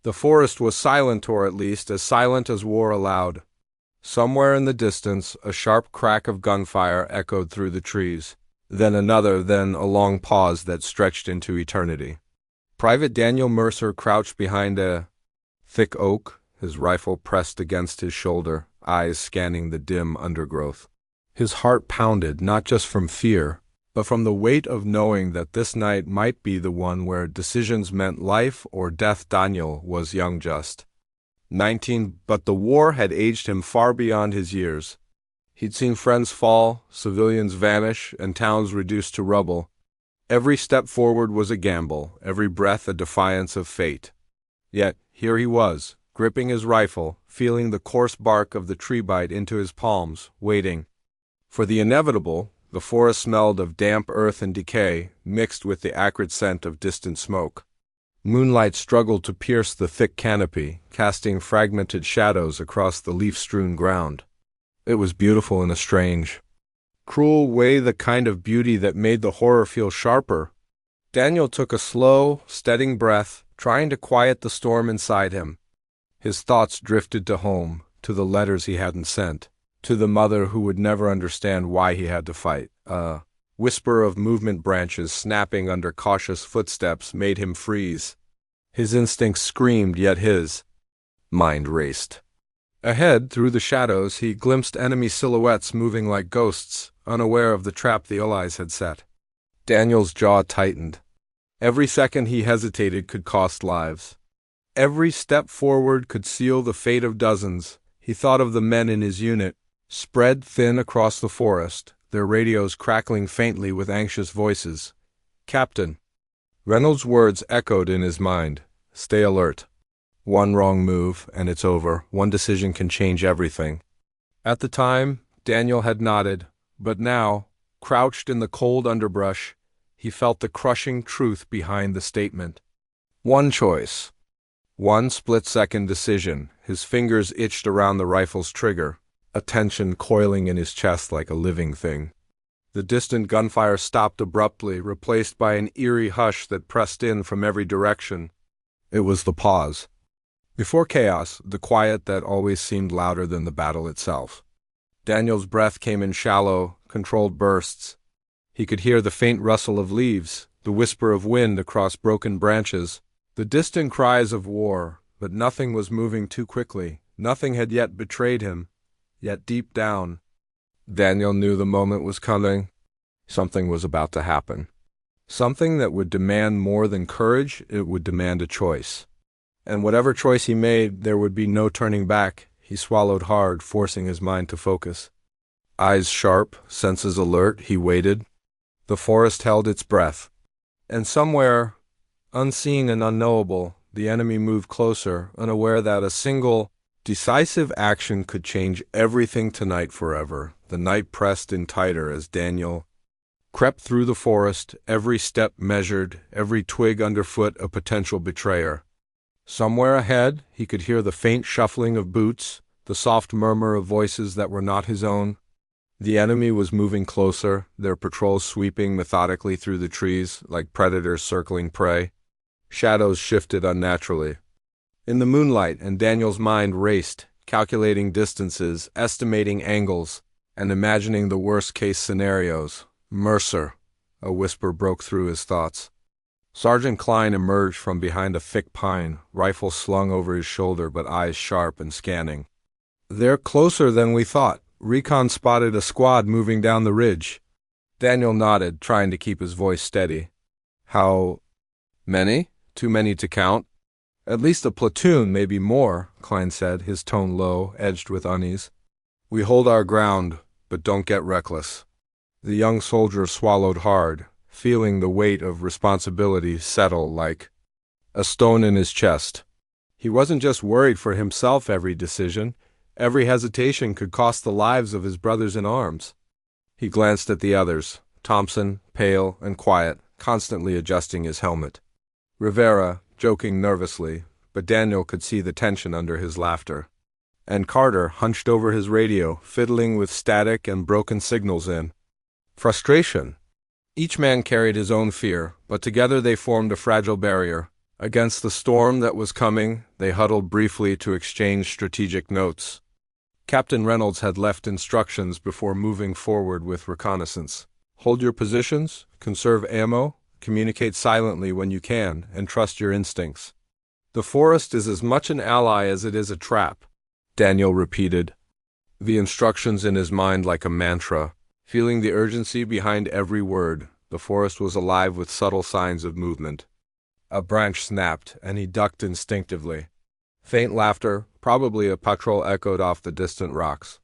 The forest was silent, or at least as silent as war allowed. Somewhere in the distance, a sharp crack of gunfire echoed through the trees, then another, then a long pause that stretched into eternity. Private Daniel Mercer crouched behind a thick oak, his rifle pressed against his shoulder, eyes scanning the dim undergrowth. His heart pounded, not just from fear, but from the weight of knowing that this night might be the one where decisions meant life or death. Daniel was young, just 19, but the war had aged him far beyond his years. He'd seen friends fall, civilians vanish, and towns reduced to rubble. Every step forward was a gamble, every breath a defiance of fate. Yet here he was, gripping his rifle, feeling the coarse bark of the tree bite into his palms, waiting for the inevitable. The forest smelled of damp earth and decay, mixed with the acrid scent of distant smoke. Moonlight struggled to pierce the thick canopy, casting fragmented shadows across the leaf-strewn ground. It was beautiful in a strange, cruel way, the kind of beauty that made the horror feel sharper. Daniel took a slow, steadying breath, trying to quiet the storm inside him. His thoughts drifted to home, to the letters he hadn't sent, to the mother who would never understand why he had to fight. A whisper of movement, branches snapping under cautious footsteps, made him freeze. His instincts screamed, yet his mind raced. Ahead, through the shadows, he glimpsed enemy silhouettes moving like ghosts, unaware of the trap the Allies had set. Daniel's jaw tightened. Every second he hesitated could cost lives. Every step forward could seal the fate of dozens. He thought of the men in his unit, spread thin across the forest, their radios crackling faintly with anxious voices. "Captain." Reynolds' words echoed in his mind. "Stay alert. One wrong move, and it's over. One decision can change everything." At the time, Daniel had nodded, but now, crouched in the cold underbrush, he felt the crushing truth behind the statement. One choice. One split-second decision. His fingers itched around the rifle's trigger, a tension coiling in his chest like a living thing. The distant gunfire stopped abruptly, replaced by an eerie hush that pressed in from every direction. It was the pause. Before chaos, the quiet that always seemed louder than the battle itself. Daniel's breath came in shallow, controlled bursts. He could hear the faint rustle of leaves, the whisper of wind across broken branches, the distant cries of war, but nothing was moving too quickly. Nothing had yet betrayed him. Yet deep down, Daniel knew the moment was coming. Something was about to happen. Something that would demand more than courage. It would demand a choice. And whatever choice he made, there would be no turning back. He swallowed hard, forcing his mind to focus. Eyes sharp, senses alert, he waited. The forest held its breath. And somewhere, unseen and unknowable, the enemy moved closer, unaware that a single, decisive action could change everything tonight forever. The night pressed in tighter as Daniel crept through the forest, every step measured, every twig underfoot a potential betrayer. Somewhere ahead, he could hear the faint shuffling of boots, the soft murmur of voices that were not his own. The enemy was moving closer, their patrols sweeping methodically through the trees like predators circling prey. Shadows shifted unnaturally in the moonlight, and Daniel's mind raced, calculating distances, estimating angles, and imagining the worst-case scenarios. "Mercer," a whisper broke through his thoughts. Sergeant Klein emerged from behind a thick pine, rifle slung over his shoulder but eyes sharp and scanning. "They're closer than we thought. Recon spotted a squad moving down the ridge." Daniel nodded, trying to keep his voice steady. "How many? Too many to count." "At least a platoon, maybe more," Klein said, his tone low, edged with unease. "We hold our ground, but don't get reckless." The young soldier swallowed hard, feeling the weight of responsibility settle like a stone in his chest. He wasn't just worried for himself. Every decision, every hesitation could cost the lives of his brothers in arms. He glanced at the others, Thompson, pale and quiet, constantly adjusting his helmet. Rivera, joking nervously, but Daniel could see the tension under his laughter. And Carter, hunched over his radio, fiddling with static and broken signals in frustration. Each man carried his own fear, but together they formed a fragile barrier. Against the storm that was coming, they huddled briefly to exchange strategic notes. Captain Reynolds had left instructions before moving forward with reconnaissance. Hold your positions, conserve ammo, communicate silently when you can, and trust your instincts. The forest is as much an ally as it is a trap, Daniel repeated, the instructions in his mind like a mantra. Feeling the urgency behind every word, the forest was alive with subtle signs of movement. A branch snapped, and he ducked instinctively. Faint laughter, probably a patrol, echoed off the distant rocks.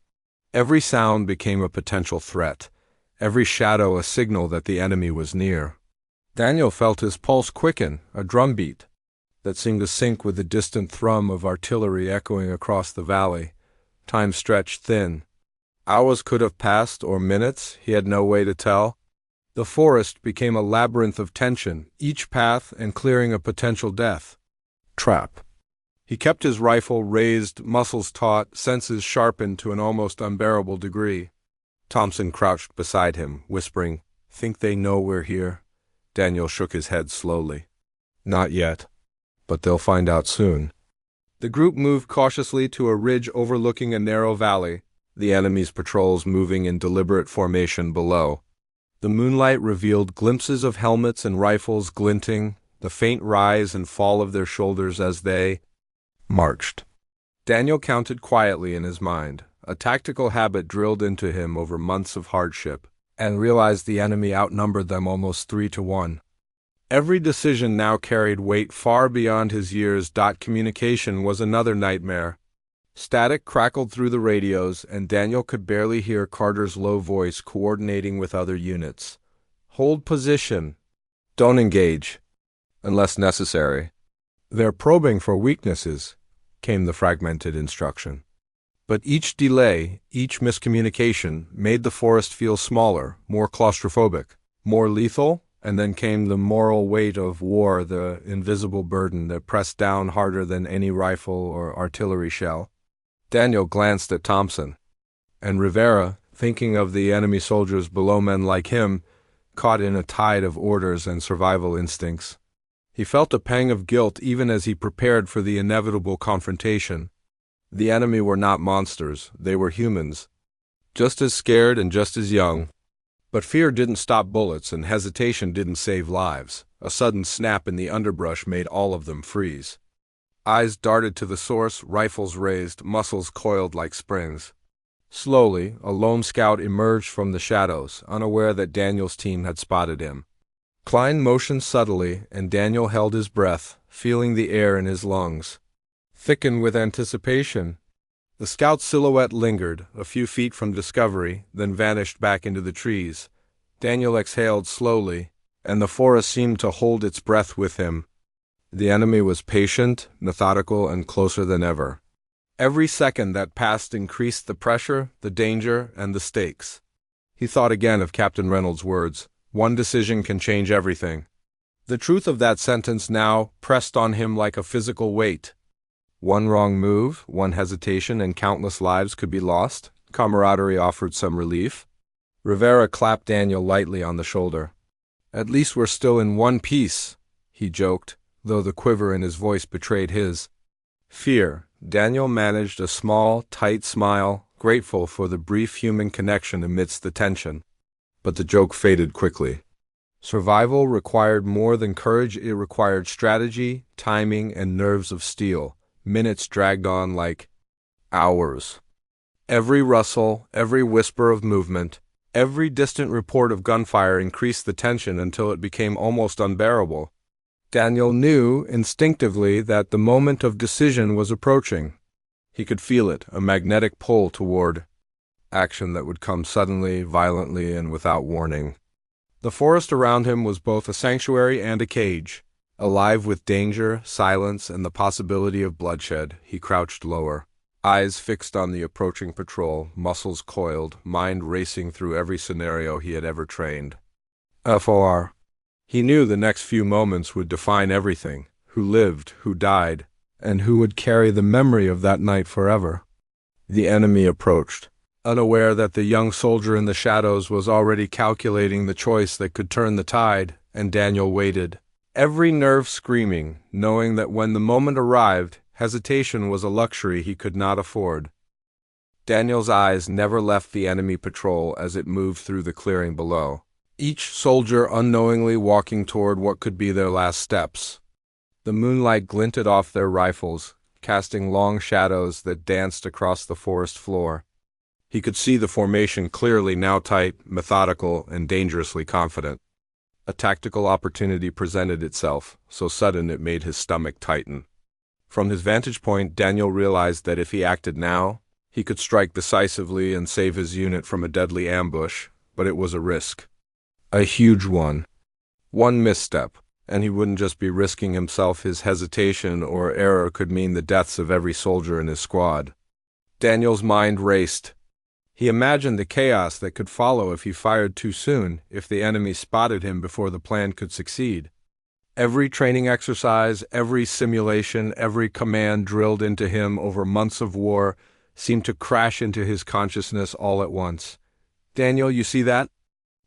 Every sound became a potential threat, every shadow a signal that the enemy was near. Daniel felt his pulse quicken, a drumbeat that seemed to sync with the distant thrum of artillery echoing across the valley. Time stretched thin. Hours could have passed, or minutes, he had no way to tell. The forest became a labyrinth of tension, each path and clearing a potential death. Trap. He kept his rifle raised, muscles taut, senses sharpened to an almost unbearable degree. Thompson crouched beside him, whispering, "Think they know we're here?" Daniel shook his head slowly. "Not yet, but they'll find out soon." The group moved cautiously to a ridge overlooking a narrow valley, the enemy's patrols moving in deliberate formation below. The moonlight revealed glimpses of helmets and rifles glinting, the faint rise and fall of their shoulders as they marched. Daniel counted quietly in his mind, a tactical habit drilled into him over months of hardship, and realized the enemy outnumbered them almost 3-1. Every decision now carried weight far beyond his years. Communication was another nightmare. Static crackled through the radios, and Daniel could barely hear Carter's low voice coordinating with other units. "Hold position. Don't engage, unless necessary." "They're probing for weaknesses," came the fragmented instruction. But each delay, each miscommunication, made the forest feel smaller, more claustrophobic, more lethal, and then came the moral weight of war, the invisible burden that pressed down harder than any rifle or artillery shell. Daniel glanced at Thompson, and Rivera, thinking of the enemy soldiers below, men like him, caught in a tide of orders and survival instincts. He felt a pang of guilt even as he prepared for the inevitable confrontation. The enemy were not monsters, they were humans, just as scared and just as young. But fear didn't stop bullets, and hesitation didn't save lives. A sudden snap in the underbrush made all of them freeze. Eyes darted to the source, rifles raised, muscles coiled like springs. Slowly, a lone scout emerged from the shadows, unaware that Daniel's team had spotted him. Klein motioned subtly, and Daniel held his breath, feeling the air in his lungs thicken with anticipation. The scout's silhouette lingered, a few feet from discovery, then vanished back into the trees. Daniel exhaled slowly, and the forest seemed to hold its breath with him. The enemy was patient, methodical, and closer than ever. Every second that passed increased the pressure, the danger, and the stakes. He thought again of Captain Reynolds' words, "One decision can change everything." The truth of that sentence now pressed on him like a physical weight. One wrong move, one hesitation, and countless lives could be lost. Camaraderie offered some relief. Rivera clapped Daniel lightly on the shoulder. "At least we're still in one piece," he joked, though the quiver in his voice betrayed his fear. Daniel managed a small, tight smile, grateful for the brief human connection amidst the tension. But the joke faded quickly. Survival required more than courage. It required strategy, timing, and nerves of steel. Minutes dragged on like hours. Every rustle, every whisper of movement, every distant report of gunfire increased the tension until it became almost unbearable. Daniel knew instinctively that the moment of decision was approaching. He could feel it, a magnetic pull toward action that would come suddenly, violently, and without warning. The forest around him was both a sanctuary and a cage. Alive with danger, silence, and the possibility of bloodshed, he crouched lower, eyes fixed on the approaching patrol, muscles coiled, mind racing through every scenario he had ever trained. FOR. He knew the next few moments would define everything, who lived, who died, and who would carry the memory of that night forever. The enemy approached, unaware that the young soldier in the shadows was already calculating the choice that could turn the tide, and Daniel waited. every nerve screaming, knowing that when the moment arrived, hesitation was a luxury he could not afford. Daniel's eyes never left the enemy patrol as it moved through the clearing below, each soldier unknowingly walking toward what could be their last steps. The moonlight glinted off their rifles, casting long shadows that danced across the forest floor. He could see the formation clearly, now tight, methodical, and dangerously confident. A tactical opportunity presented itself, so sudden it made his stomach tighten. From his vantage point, Daniel realized that if he acted now, he could strike decisively and save his unit from a deadly ambush, but it was a risk. A huge one. One misstep, and he wouldn't just be risking himself. His hesitation or error could mean the deaths of every soldier in his squad. Daniel's mind raced. He imagined the chaos that could follow if he fired too soon, if the enemy spotted him before the plan could succeed. Every training exercise, every simulation, every command drilled into him over months of war seemed to crash into his consciousness all at once. "Daniel, you see that?"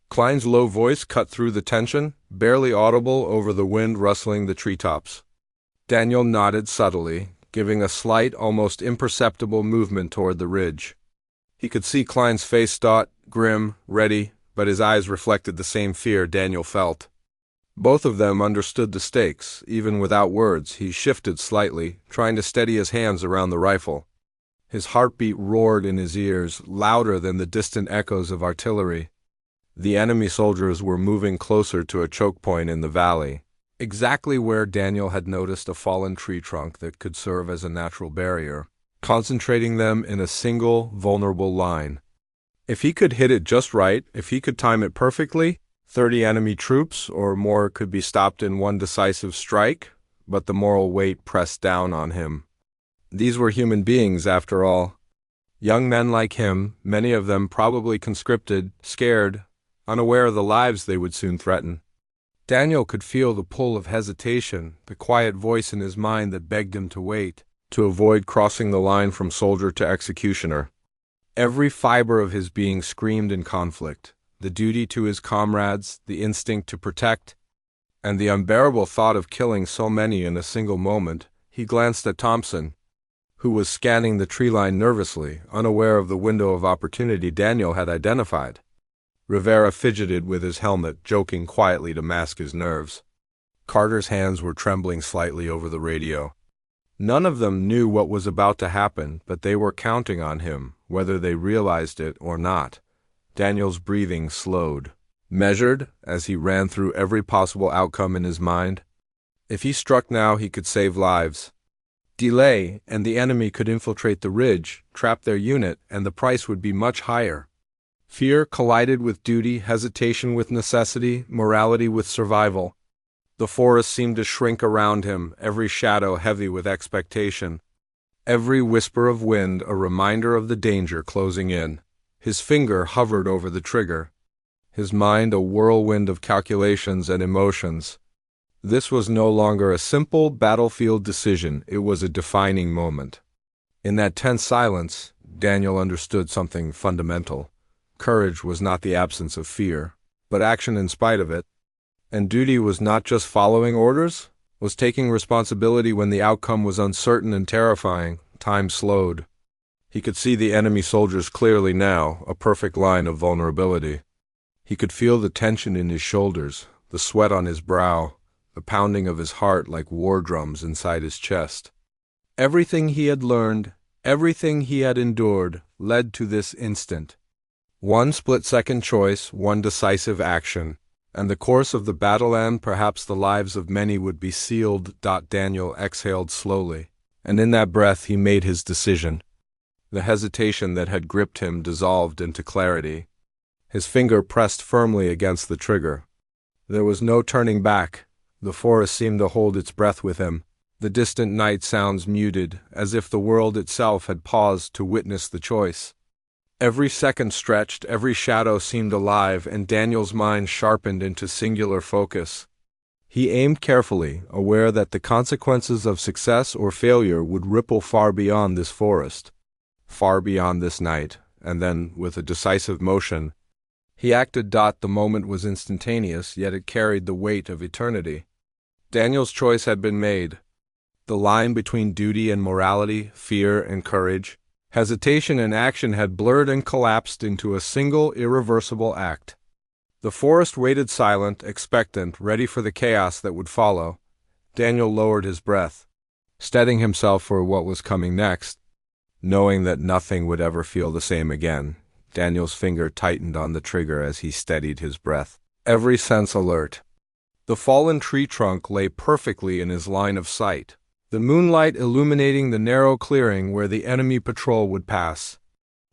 Klein's low voice cut through the tension, barely audible over the wind rustling the treetops. Daniel nodded subtly, giving a slight, almost imperceptible movement toward the ridge. He could see Klein's face taut, grim, ready, but his eyes reflected the same fear Daniel felt. Both of them understood the stakes. Even without words, he shifted slightly, trying to steady his hands around the rifle. His heartbeat roared in his ears, louder than the distant echoes of artillery. The enemy soldiers were moving closer to a choke point in the valley, exactly where Daniel had noticed a fallen tree trunk that could serve as a natural barrier, concentrating them in a single, vulnerable line. If he could hit it just right, if he could time it perfectly, 30 enemy troops or more could be stopped in one decisive strike, but the moral weight pressed down on him. These were human beings, after all. Young men like him, many of them probably conscripted, scared, unaware of the lives they would soon threaten. Daniel could feel the pull of hesitation, the quiet voice in his mind that begged him to wait, to avoid crossing the line from soldier to executioner. Every fiber of his being screamed in conflict, the duty to his comrades, the instinct to protect, and the unbearable thought of killing so many in a single moment. He glanced at Thompson, who was scanning the tree line nervously, unaware of the window of opportunity Daniel had identified. Rivera fidgeted with his helmet, joking quietly to mask his nerves. Carter's hands were trembling slightly over the radio. None of them knew what was about to happen, but they were counting on him, whether they realized it or not. Daniel's breathing slowed, measured, as he ran through every possible outcome in his mind. If he struck now, he could save lives. Delay, and the enemy could infiltrate the ridge, trap their unit, and the price would be much higher. Fear collided with duty, hesitation with necessity, morality with survival. The forest seemed to shrink around him, every shadow heavy with expectation. Every whisper of wind a reminder of the danger closing in. His finger hovered over the trigger, his mind a whirlwind of calculations and emotions. This was no longer a simple battlefield decision, it was a defining moment. In that tense silence, Daniel understood something fundamental. Courage was not the absence of fear, but action in spite of it. And duty was not just following orders, was taking responsibility when the outcome was uncertain and terrifying. Time slowed. He could see the enemy soldiers clearly now, a perfect line of vulnerability. He could feel the tension in his shoulders, the sweat on his brow, the pounding of his heart like war drums inside his chest. Everything he had learned, everything he had endured, led to this instant. One split-second choice, one decisive action, and the course of the battle and perhaps the lives of many would be sealed. Daniel exhaled slowly, and in that breath he made his decision. The hesitation that had gripped him dissolved into clarity. His finger pressed firmly against the trigger. There was no turning back. The forest seemed to hold its breath with him. The distant night sounds muted, as if the world itself had paused to witness the choice. Every second stretched, every shadow seemed alive, and Daniel's mind sharpened into singular focus. He aimed carefully, aware that the consequences of success or failure would ripple far beyond this forest, far beyond this night, and then, with a decisive motion, he acted. The moment was instantaneous, yet it carried the weight of eternity. Daniel's choice had been made. The line between duty and morality, fear and courage, hesitation and action had blurred and collapsed into a single irreversible act. The forest waited silent, expectant, ready for the chaos that would follow. Daniel lowered his breath, steadying himself for what was coming next. Knowing that nothing would ever feel the same again, Daniel's finger tightened on the trigger as he steadied his breath, every sense alert. The fallen tree trunk lay perfectly in his line of sight, the moonlight illuminating the narrow clearing where the enemy patrol would pass.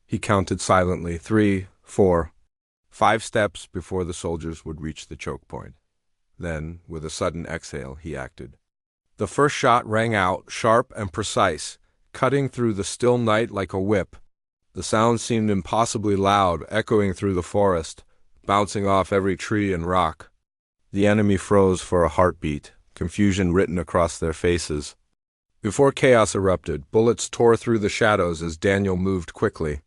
He counted silently, 3, 4, 5 steps before the soldiers would reach the choke point. Then, with a sudden exhale, he acted. The first shot rang out, sharp and precise, cutting through the still night like a whip. The sound seemed impossibly loud, echoing through the forest, bouncing off every tree and rock. The enemy froze for a heartbeat, confusion written across their faces. Before chaos erupted, bullets tore through the shadows as Daniel moved quickly.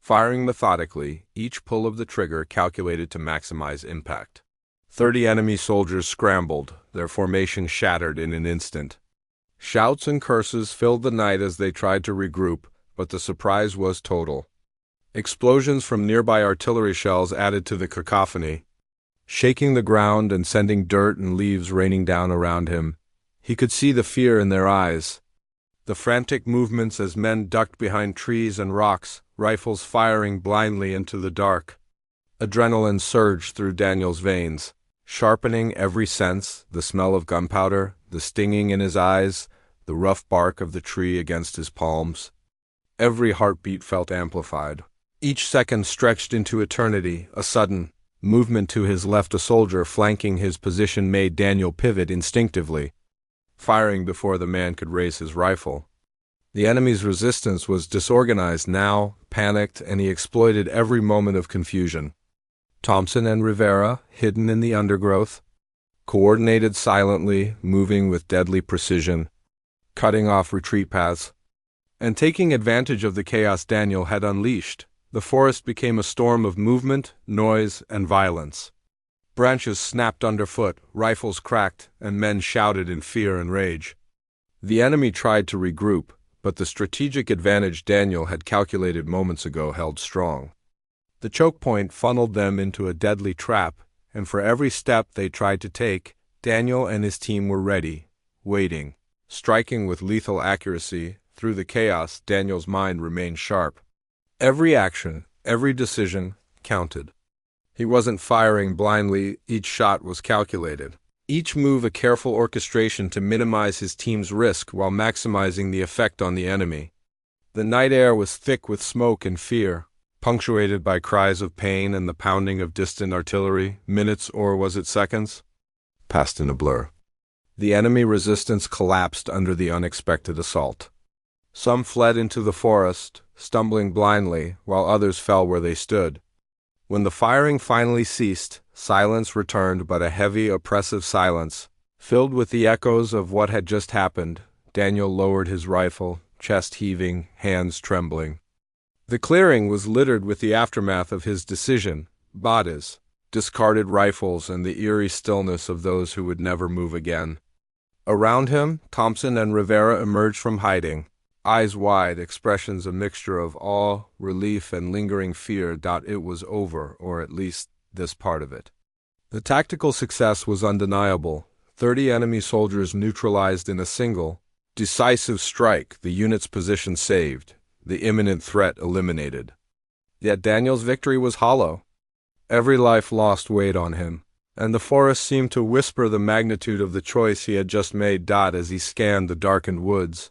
Firing methodically, each pull of the trigger calculated to maximize impact. 30 enemy soldiers scrambled, their formation shattered in an instant. Shouts and curses filled the night as they tried to regroup, but the surprise was total. Explosions from nearby artillery shells added to the cacophony, shaking the ground and sending dirt and leaves raining down around him. He could see the fear in their eyes. The frantic movements as men ducked behind trees and rocks, rifles firing blindly into the dark. Adrenaline surged through Daniel's veins, sharpening every sense, the smell of gunpowder, the stinging in his eyes, the rough bark of the tree against his palms. Every heartbeat felt amplified. Each second stretched into eternity. A sudden movement to his left, a soldier flanking his position, made Daniel pivot instinctively, firing before the man could raise his rifle. The enemy's resistance was disorganized now, panicked, and he exploited every moment of confusion. Thompson and Rivera, hidden in the undergrowth, coordinated silently, moving with deadly precision, cutting off retreat paths, and taking advantage of the chaos Daniel had unleashed. The forest became a storm of movement, noise, and violence. Branches snapped underfoot, rifles cracked, and men shouted in fear and rage. The enemy tried to regroup, but the strategic advantage Daniel had calculated moments ago held strong. The choke point funneled them into a deadly trap, and for every step they tried to take, Daniel and his team were ready, waiting, striking with lethal accuracy. Through the chaos, Daniel's mind remained sharp. Every action, every decision, counted. He wasn't firing blindly, each shot was calculated. Each move a careful orchestration to minimize his team's risk while maximizing the effect on the enemy. The night air was thick with smoke and fear, punctuated by cries of pain and the pounding of distant artillery. Minutes, or was it seconds, passed in a blur. The enemy resistance collapsed under the unexpected assault. Some fled into the forest, stumbling blindly, while others fell where they stood. When the firing finally ceased, silence returned, but a heavy, oppressive silence, filled with the echoes of what had just happened. Daniel lowered his rifle, chest heaving, hands trembling. The clearing was littered with the aftermath of his decision: bodies, discarded rifles, and the eerie stillness of those who would never move again. Around him, Thompson and Rivera emerged from hiding, eyes wide, expressions a mixture of awe, relief, and lingering fear. It was over, or at least this part of it. The tactical success was undeniable. 30 enemy soldiers neutralized in a single, decisive strike, the unit's position saved, the imminent threat eliminated. Yet Daniel's victory was hollow. Every life lost weighed on him, and the forest seemed to whisper the magnitude of the choice he had just made. As he scanned the darkened woods,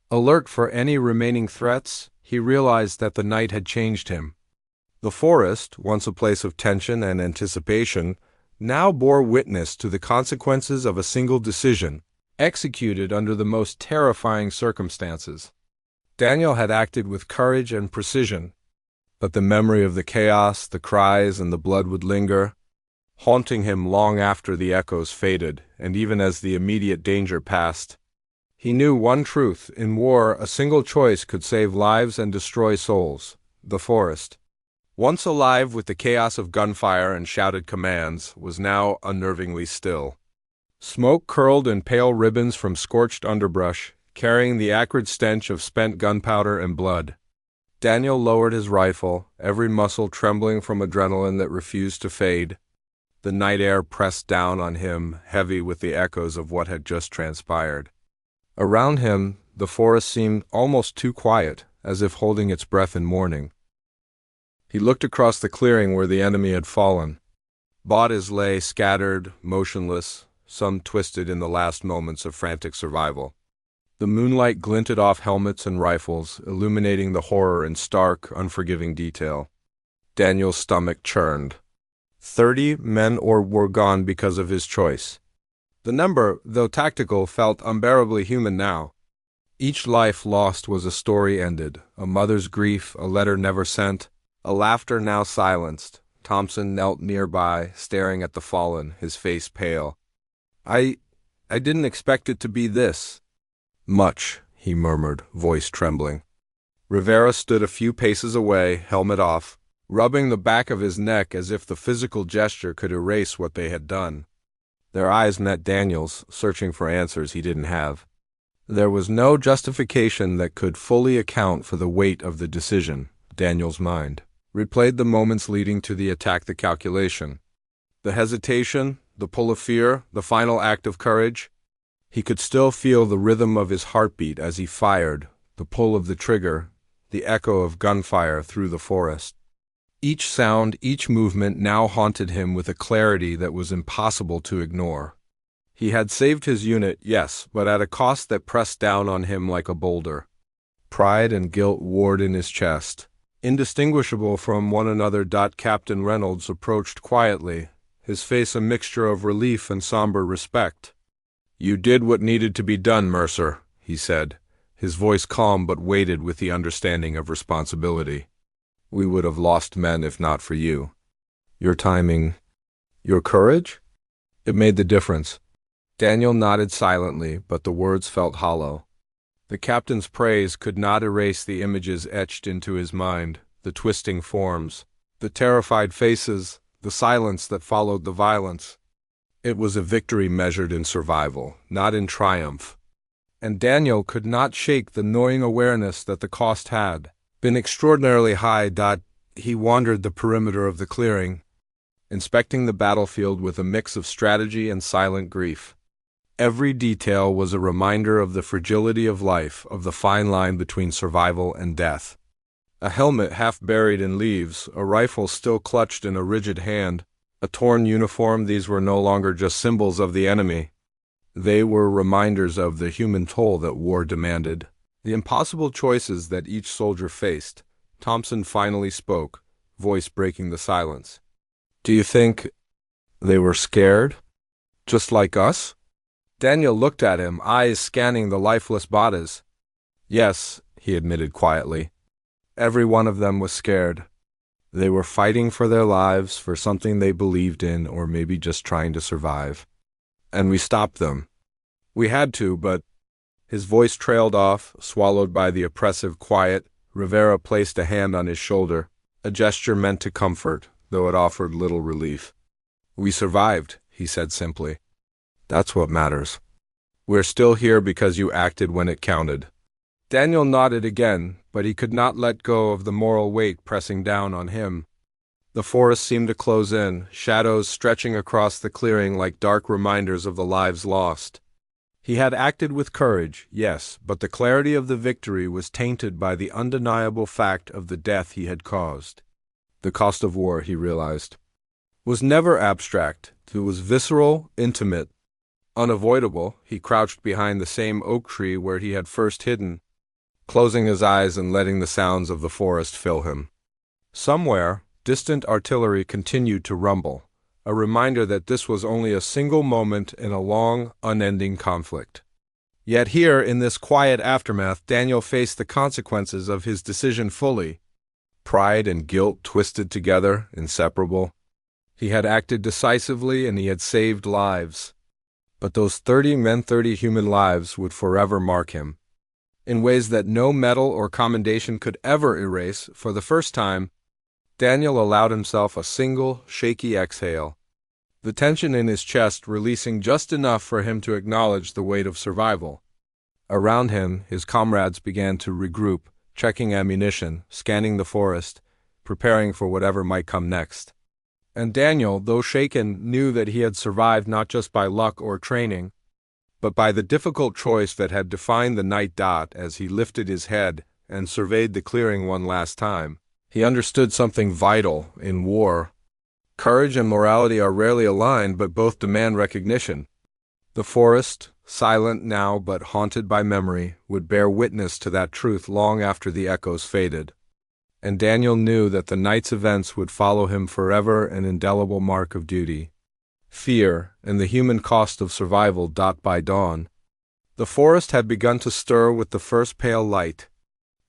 alert for any remaining threats, he realized that the night had changed him. The forest, once a place of tension and anticipation, now bore witness to the consequences of a single decision, executed under the most terrifying circumstances. Daniel had acted with courage and precision, but the memory of the chaos, the cries, and the blood would linger, haunting him long after the echoes faded, and even as the immediate danger passed. He knew one truth: in war, a single choice could save lives and destroy souls. The forest, once alive with the chaos of gunfire and shouted commands, was now unnervingly still. Smoke curled in pale ribbons from scorched underbrush, carrying the acrid stench of spent gunpowder and blood. Daniel lowered his rifle, every muscle trembling from adrenaline that refused to fade. The night air pressed down on him, heavy with the echoes of what had just transpired. Around him, the forest seemed almost too quiet, as if holding its breath in mourning. He looked across the clearing where the enemy had fallen. Bodies lay scattered, motionless, some twisted in the last moments of frantic survival. The moonlight glinted off helmets and rifles, illuminating the horror in stark, unforgiving detail. Daniel's stomach churned. 30 men were gone because of his choice. The number, though tactical, felt unbearably human now. Each life lost was a story ended, a mother's grief, a letter never sent, a laughter now silenced. Thompson knelt nearby, staring at the fallen, his face pale. I didn't expect it to be this. Much, he murmured, voice trembling. Rivera stood a few paces away, helmet off, rubbing the back of his neck as if the physical gesture could erase what they had done. Their eyes met Daniel's, searching for answers he didn't have. There was no justification that could fully account for the weight of the decision. Daniel's mind replayed the moments leading to the attack, the calculation. The hesitation, the pull of fear, the final act of courage. He could still feel the rhythm of his heartbeat as he fired, the pull of the trigger, the echo of gunfire through the forest. Each sound, each movement now haunted him with a clarity that was impossible to ignore. He had saved his unit, yes, but at a cost that pressed down on him like a boulder. Pride and guilt warred in his chest. Indistinguishable from one another, Captain Reynolds approached quietly, his face a mixture of relief and somber respect. "You did what needed to be done, Mercer," he said, his voice calm but weighted with the understanding of responsibility. "We would have lost men if not for you. Your timing, your courage? It made the difference." Daniel nodded silently, but the words felt hollow. The captain's praise could not erase the images etched into his mind, the twisting forms, the terrified faces, the silence that followed the violence. It was a victory measured in survival, not in triumph. And Daniel could not shake the gnawing awareness that the cost had been extraordinarily high. He wandered the perimeter of the clearing, inspecting the battlefield with a mix of strategy and silent grief. Every detail was a reminder of the fragility of life, of the fine line between survival and death. A helmet half buried in leaves, a rifle still clutched in a rigid hand, a torn uniform. These were no longer just symbols of the enemy. They were reminders of the human toll that war demanded, the impossible choices that each soldier faced. Thompson finally spoke, voice breaking the silence. "Do you think they were scared? Just like us?" Daniel looked at him, eyes scanning the lifeless bodies. "Yes," he admitted quietly. "Every one of them was scared. They were fighting for their lives, for something they believed in, or maybe just trying to survive. And we stopped them. We had to, but—" His voice trailed off, swallowed by the oppressive quiet. Rivera placed a hand on his shoulder, a gesture meant to comfort, though it offered little relief. "We survived," he said simply. "That's what matters. We're still here because you acted when it counted." Daniel nodded again, but he could not let go of the moral weight pressing down on him. The forest seemed to close in, shadows stretching across the clearing like dark reminders of the lives lost. He had acted with courage, yes, but the clarity of the victory was tainted by the undeniable fact of the death he had caused. The cost of war, he realized, was never abstract. It was visceral, intimate, unavoidable. He crouched behind the same oak tree where he had first hidden, closing his eyes and letting the sounds of the forest fill him. Somewhere, distant artillery continued to rumble, a reminder that this was only a single moment in a long, unending conflict. Yet here, in this quiet aftermath, Daniel faced the consequences of his decision fully. Pride and guilt twisted together, inseparable. He had acted decisively and he had saved lives. But those 30 men, 30 human lives would forever mark him, in ways that no medal or commendation could ever erase. For the first time, Daniel allowed himself a single, shaky exhale. the tension in his chest releasing just enough for him to acknowledge the weight of survival. Around him, his comrades began to regroup, checking ammunition, scanning the forest, preparing for whatever might come next. And Daniel, though shaken, knew that he had survived not just by luck or training, but by the difficult choice that had defined the night. As he lifted his head and surveyed the clearing one last time, he understood something vital in war. Courage and morality are rarely aligned, but both demand recognition. The forest, silent now but haunted by memory, would bear witness to that truth long after the echoes faded. And Daniel knew that the night's events would follow him forever, an indelible mark of duty. Fear, and the human cost of survival. By dawn, the forest had begun to stir with the first pale light,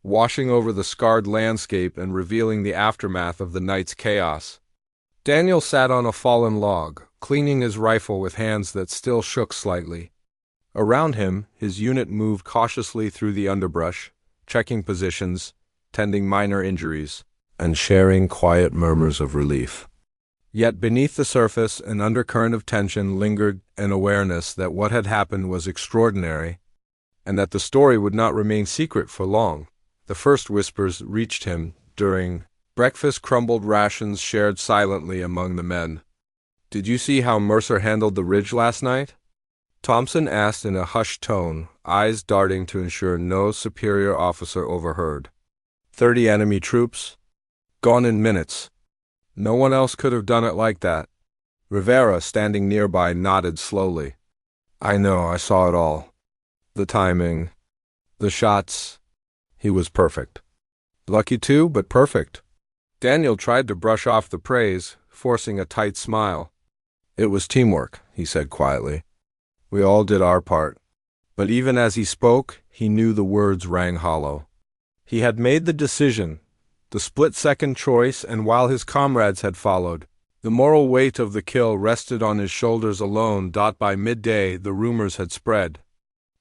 washing over the scarred landscape and revealing the aftermath of the night's chaos. Daniel sat on a fallen log, cleaning his rifle with hands that still shook slightly. Around him, his unit moved cautiously through the underbrush, checking positions, tending minor injuries, and sharing quiet murmurs of relief. Yet beneath the surface, an undercurrent of tension lingered, an awareness that what had happened was extraordinary, and that the story would not remain secret for long. The first whispers reached him during breakfast, crumbled rations shared silently among the men. "Did you see how Mercer handled the ridge last night?" Thompson asked in a hushed tone, eyes darting to ensure no superior officer overheard. 30 enemy troops, gone in minutes. No one else could have done it like that. Rivera, standing nearby, nodded slowly. "I know, I saw it all. The timing, the shots. He was perfect. Lucky too, but perfect." Daniel tried to brush off the praise, forcing a tight smile. "It was teamwork," he said quietly. "We all did our part." But even as he spoke, he knew the words rang hollow. He had made the decision, the split-second choice, and while his comrades had followed, the moral weight of the kill rested on his shoulders alone. By midday, the rumors had spread.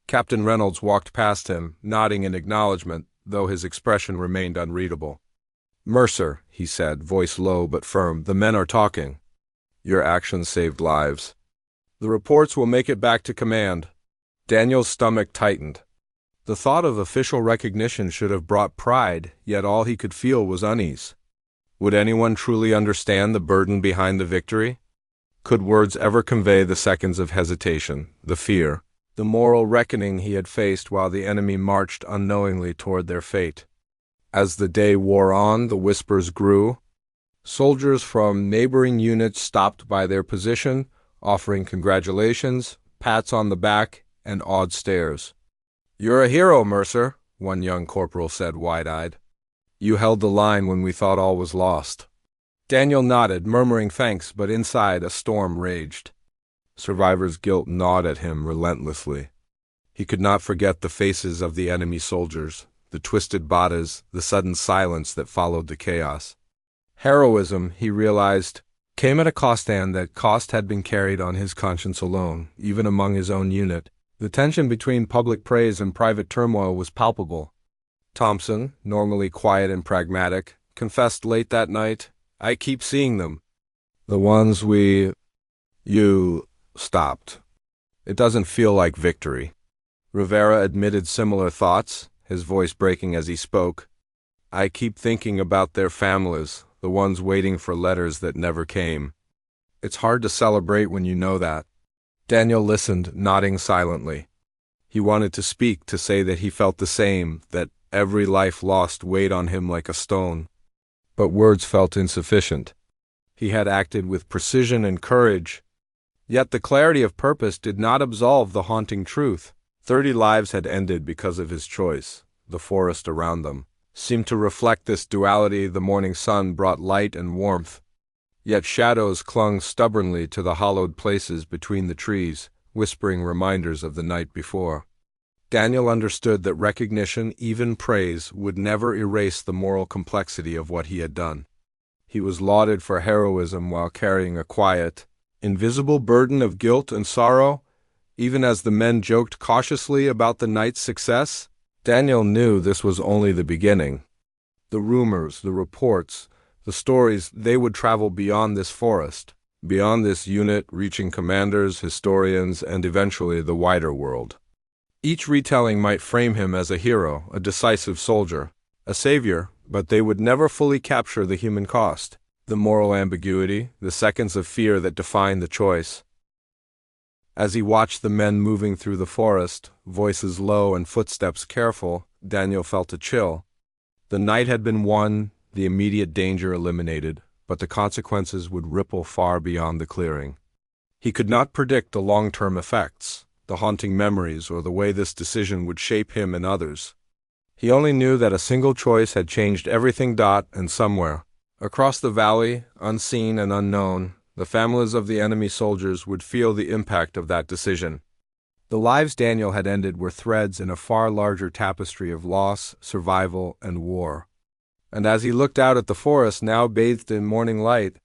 Captain Reynolds walked past him, nodding in acknowledgement, though his expression remained unreadable. "Mercer," he said, voice low but firm, "the men are talking. Your actions saved lives. The reports will make it back to command." Daniel's stomach tightened. The thought of official recognition should have brought pride, yet all he could feel was unease. Would anyone truly understand the burden behind the victory? Could words ever convey the seconds of hesitation, the fear, the moral reckoning he had faced while the enemy marched unknowingly toward their fate? As the day wore on, the whispers grew. Soldiers from neighboring units stopped by their position, offering congratulations, pats on the back, and awed stares. "You're a hero, Mercer," one young corporal said wide-eyed. "You held the line when we thought all was lost." Daniel nodded, murmuring thanks, but inside a storm raged. Survivor's guilt gnawed at him relentlessly. He could not forget the faces of the enemy soldiers, the twisted bodies, the sudden silence that followed the chaos. Heroism, he realized, came at a cost, and that cost had been carried on his conscience alone, even among his own unit. The tension between public praise and private turmoil was palpable. Thompson, normally quiet and pragmatic, confessed late that night, "I keep seeing them. The ones you stopped. It doesn't feel like victory." Rivera admitted similar thoughts, his voice breaking as he spoke. "I keep thinking about their families, the ones waiting for letters that never came. It's hard to celebrate when you know that." Daniel listened, nodding silently. He wanted to speak, to say that he felt the same, that every life lost weighed on him like a stone. But words felt insufficient. He had acted with precision and courage, yet the clarity of purpose did not absolve the haunting truth. 30 lives had ended because of his choice. The forest around them seemed to reflect this duality. The morning sun brought light and warmth, yet shadows clung stubbornly to the hollowed places between the trees, whispering reminders of the night before. Daniel understood that recognition, even praise, would never erase the moral complexity of what he had done. He was lauded for heroism while carrying a quiet, invisible burden of guilt and sorrow. Even as the men joked cautiously about the night's success, Daniel knew this was only the beginning. The rumors, the reports, the stories, they would travel beyond this forest. Beyond this unit, reaching commanders, historians, and eventually the wider world. Each retelling might frame him as a hero, a decisive soldier, a savior, but they would never fully capture the human cost, the moral ambiguity, the seconds of fear that defined the choice. As he watched the men moving through the forest, voices low and footsteps careful, Daniel felt a chill. The night had been won, the immediate danger eliminated, but the consequences would ripple far beyond the clearing. He could not predict the long-term effects, the haunting memories, or the way this decision would shape him and others. He only knew that a single choice had changed everything. And somewhere, across the valley, unseen and unknown, the families of the enemy soldiers would feel the impact of that decision. The lives Daniel had ended were threads in a far larger tapestry of loss, survival, and war. And as he looked out at the forest now bathed in morning light,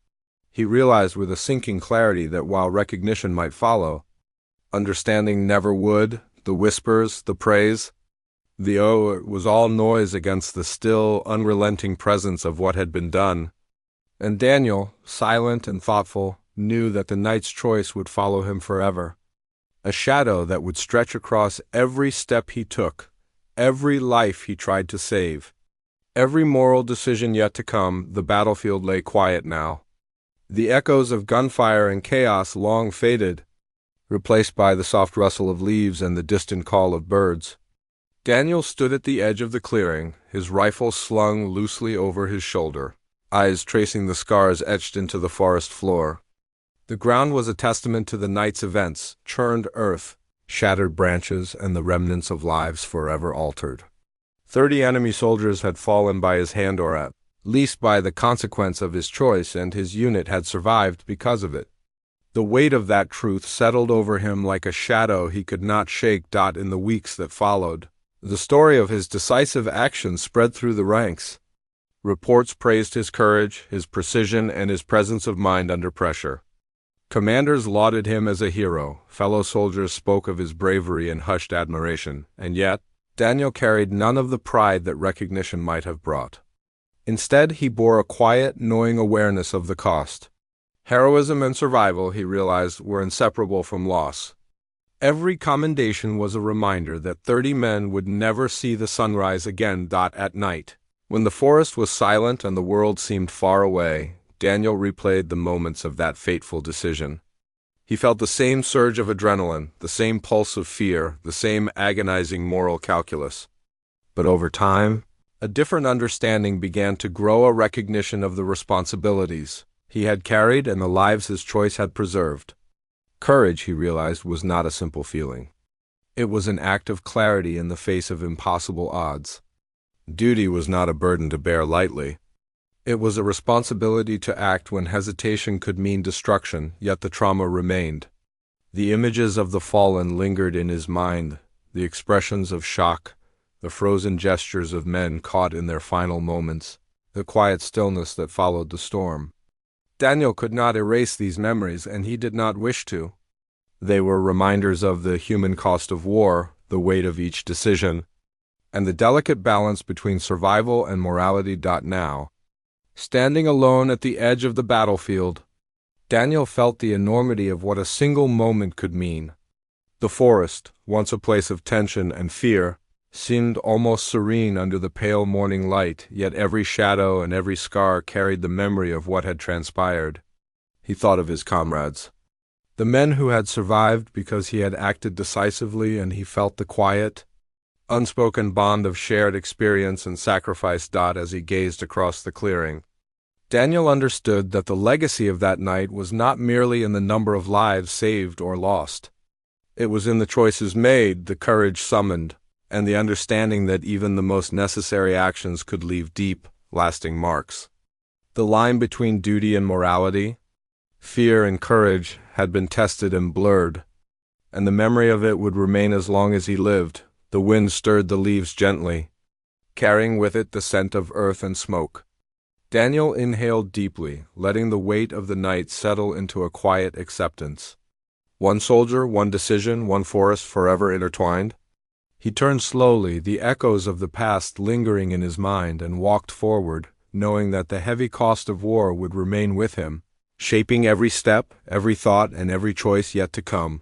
he realized with a sinking clarity that while recognition might follow, understanding never would. The whispers, the praise, it was all noise against the still, unrelenting presence of what had been done. And Daniel, silent and thoughtful, knew that the night's choice would follow him forever. A shadow that would stretch across every step he took, every life he tried to save, every moral decision yet to come. The battlefield lay quiet now. The echoes of gunfire and chaos long faded, replaced by the soft rustle of leaves and the distant call of birds. Daniel stood at the edge of the clearing, his rifle slung loosely over his shoulder, eyes tracing the scars etched into the forest floor. The ground was a testament to the night's events, churned earth, shattered branches, and the remnants of lives forever altered. 30 enemy soldiers had fallen by his hand or at least by the consequence of his choice, and his unit had survived because of it. The weight of that truth settled over him like a shadow he could not shake. In the weeks that followed, the story of his decisive action spread through the ranks. Reports praised his courage, his precision, and his presence of mind under pressure. Commanders lauded him as a hero, fellow soldiers spoke of his bravery in hushed admiration, and yet, Daniel carried none of the pride that recognition might have brought. Instead, he bore a quiet, knowing awareness of the cost. Heroism and survival, he realized, were inseparable from loss. Every commendation was a reminder that 30 men would never see the sunrise again. At night, when the forest was silent and the world seemed far away, Daniel replayed the moments of that fateful decision. He felt the same surge of adrenaline, the same pulse of fear, the same agonizing moral calculus. But over time, a different understanding began to grow, a recognition of the responsibilities he had carried and the lives his choice had preserved. Courage, he realized, was not a simple feeling. It was an act of clarity in the face of impossible odds. Duty was not a burden to bear lightly. It was a responsibility to act when hesitation could mean destruction, yet the trauma remained. The images of the fallen lingered in his mind, the expressions of shock, the frozen gestures of men caught in their final moments, the quiet stillness that followed the storm. Daniel could not erase these memories, and he did not wish to. They were reminders of the human cost of war, the weight of each decision, and the delicate balance between survival and morality. Now, standing alone at the edge of the battlefield, Daniel felt the enormity of what a single moment could mean. The forest, once a place of tension and fear, seemed almost serene under the pale morning light, yet every shadow and every scar carried the memory of what had transpired. He thought of his comrades, the men who had survived because he had acted decisively, and he felt the quiet, unspoken bond of shared experience and sacrifice. As he gazed across the clearing, Daniel understood that the legacy of that night was not merely in the number of lives saved or lost. It was in the choices made, the courage summoned, and the understanding that even the most necessary actions could leave deep, lasting marks. The line between duty and morality, fear and courage, had been tested and blurred, and the memory of it would remain as long as he lived. The wind stirred the leaves gently, carrying with it the scent of earth and smoke. Daniel inhaled deeply, letting the weight of the night settle into a quiet acceptance. One soldier, one decision, one forest forever intertwined. He turned slowly, the echoes of the past lingering in his mind, and walked forward, knowing that the heavy cost of war would remain with him, shaping every step, every thought, and every choice yet to come.